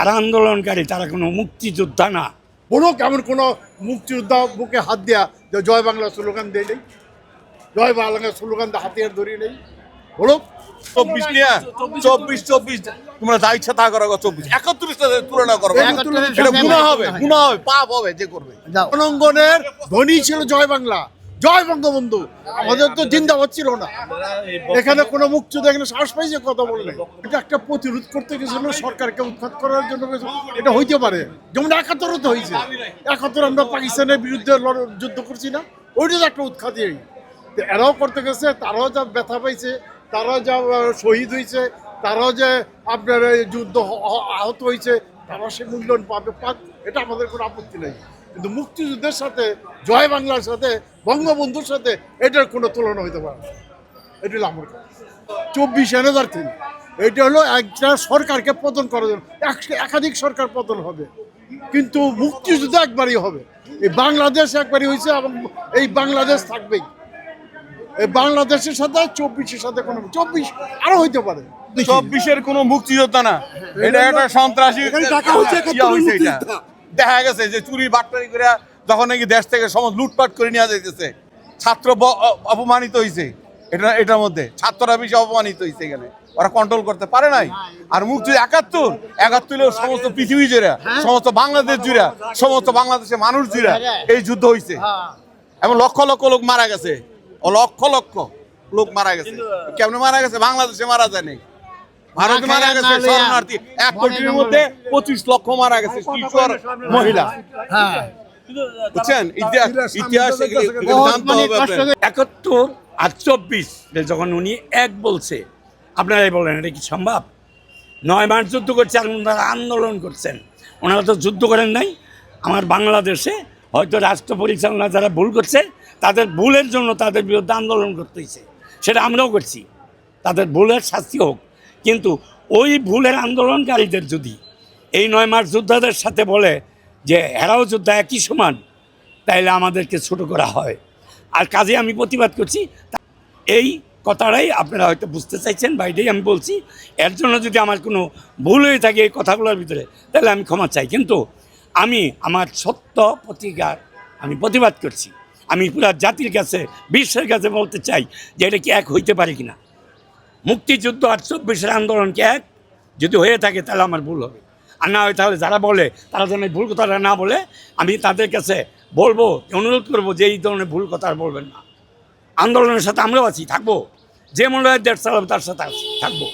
যারা আন্দোলনকারী তারা কোনো মুক্তিযোদ্ধা না। বলুক এমন কোনো মুক্তিযোদ্ধা বুকে হাত দেয়া যে জয় বাংলা স্লোগান দিয়ে নেই, জয় বাংলা স্লোগান দিয়ে হাতিয়ার ধরিয়ে নেই। বলুক 24 নিয়ে 24 তোমরা যা ইচ্ছা তা করো। 24 71 সাথে তুলনা করবে, এটা গুনাহ হবে, পাপ হবে যে করবে। জনগণের ধ্বনি ছিল জয় বাংলা, জয় বঙ্গবন্ধু। আমাদের তো জিন্দাবাদ ছিল না। এখানে কোনো মুক্তিযোদ্ধা এখানে সাহস পাইছে কথা বললে। এটা একটা প্রতিরোধ করতে গেছিল, সরকারকে উৎখাত করার জন্য এটা হইতে পারে। যেমন 71 তো হয়েছে, 71 আমরা পাকিস্তানের বিরুদ্ধে যুদ্ধ করছি না, ওইটা তো একটা উৎখাতই। এরাও করতে গেছে, তারাও যা ব্যথা পাইছে, তারাও যা শহীদ হয়েছে, তারাও যে আপনার যুদ্ধ আহত হয়েছে, তারা সে মূল্যায়ন পাক, এটা আমাদের কোনো আপত্তি নেই। কিন্তু মুক্তিযুদ্ধের সাথে, জয় বাংলার সাথে, বঙ্গবন্ধুর সাথে এটার কোনো তুলনা হইতে পারে না। এটা হলো আমার কথা। 24 এনার্জি, এটা হলো একটা সরকারকে পতন করার জন্য। একাধিক সরকার পতন হবে, কিন্তু মুক্তিযুদ্ধ একবারই হবে। এই বাংলাদেশ একবারই হয়েছে এবং এই বাংলাদেশ থাকবেই। এই বাংলাদেশের সাথে 24-এর সাথে কোনো 24 আরো হইতে পারে। 24-এর কোনো মুক্তিযোদ্ধা না, এটা একটা সন্ত্রাসী। এটা দেখা গেছে যে চুরি বাটপারি করে যখন নাকি দেশ থেকে সমস্ত লুটপাট করে নিয়ে যাইতেছে, ছাত্র অপমানিত হয়েছে। এটার মধ্যে ছাত্ররা বেশি অপমানিত হয়েছে, এখানে ওরা কন্ট্রোল করতে পারে নাই। আর মুক্তি 71 সমস্ত পৃথিবী জুড়ে, সমস্ত বাংলাদেশ জুড়ে, সমস্ত বাংলাদেশের মানুষ জুড়ে এই যুদ্ধ হয়েছে এবং লক্ষ লক্ষ লোক মারা গেছে। লক্ষ লক্ষ লোক মারা গেছে। কেমনে মারা গেছে? বাংলাদেশে মারা যায়নি, ভারতে মারা গেছে শরণার্থী। 1 কোটির মধ্যে 25 লক্ষ মারা গেছে শিশু আর মহিলা। বুঝছেন? ইতিহাস জানতে হবে। 71 আর 24 যখন উনি এক বলছে, আপনারাই বলেন এটা কি সম্ভব? 9 মাস যুদ্ধ করছে আর ওনারা আন্দোলন করছেন। ওনারা তো যুদ্ধ করেন নাই। আমার বাংলাদেশে হয়তো রাষ্ট্র পরিচালনা যারা ভুল করছে, তাদের ভুলের জন্য তাদের বিরুদ্ধে আন্দোলন করতে হয়েছে, সেটা আমরাও করছি। তাদের ভুলের শাস্তি হোক। কিন্তু ওই ভুলের আন্দোলনকারীদের যদি এই 9 মাস যোদ্ধাদের সাথে বলে যে এরাও যোদ্ধা একই সমান, তাইলে আমাদেরকে ছোট করা হয়। আর কাজে আমি প্রতিবাদ করছি। এই কথাটাই আপনারা হয়তো বুঝতে চাইছেন, বাইরেই আমি বলছি। এর জন্য যদি আমার কোনো ভুল হয়ে থাকে এই কথাগুলোর ভিতরে, তাহলে আমি ক্ষমা চাই। কিন্তু আমি আমার সত্য প্রতিকার আমি প্রতিবাদ করছি। আমি পুরা জাতির কাছে, বিশ্বের কাছে বলতে চাই যে এটা কি এক হইতে পারে কিনা। মুক্তিযুদ্ধ আর 24-এর আন্দোলন কি এক? যদি হয়ে থাকে তাহলে আমার ভুল হবে। আর না হয় তাহলে যারা বলে তারা যেন ভুল কথাটা না বলে, আমি তাদের কাছে বলবো, অনুরোধ করবো যে এই ধরনের ভুল কথা আর বলবেন না। আন্দোলনের সাথে আমরাও আছি, থাকবো। যে মনে হয় দেশ চালাবে তার সাথে থাকবো।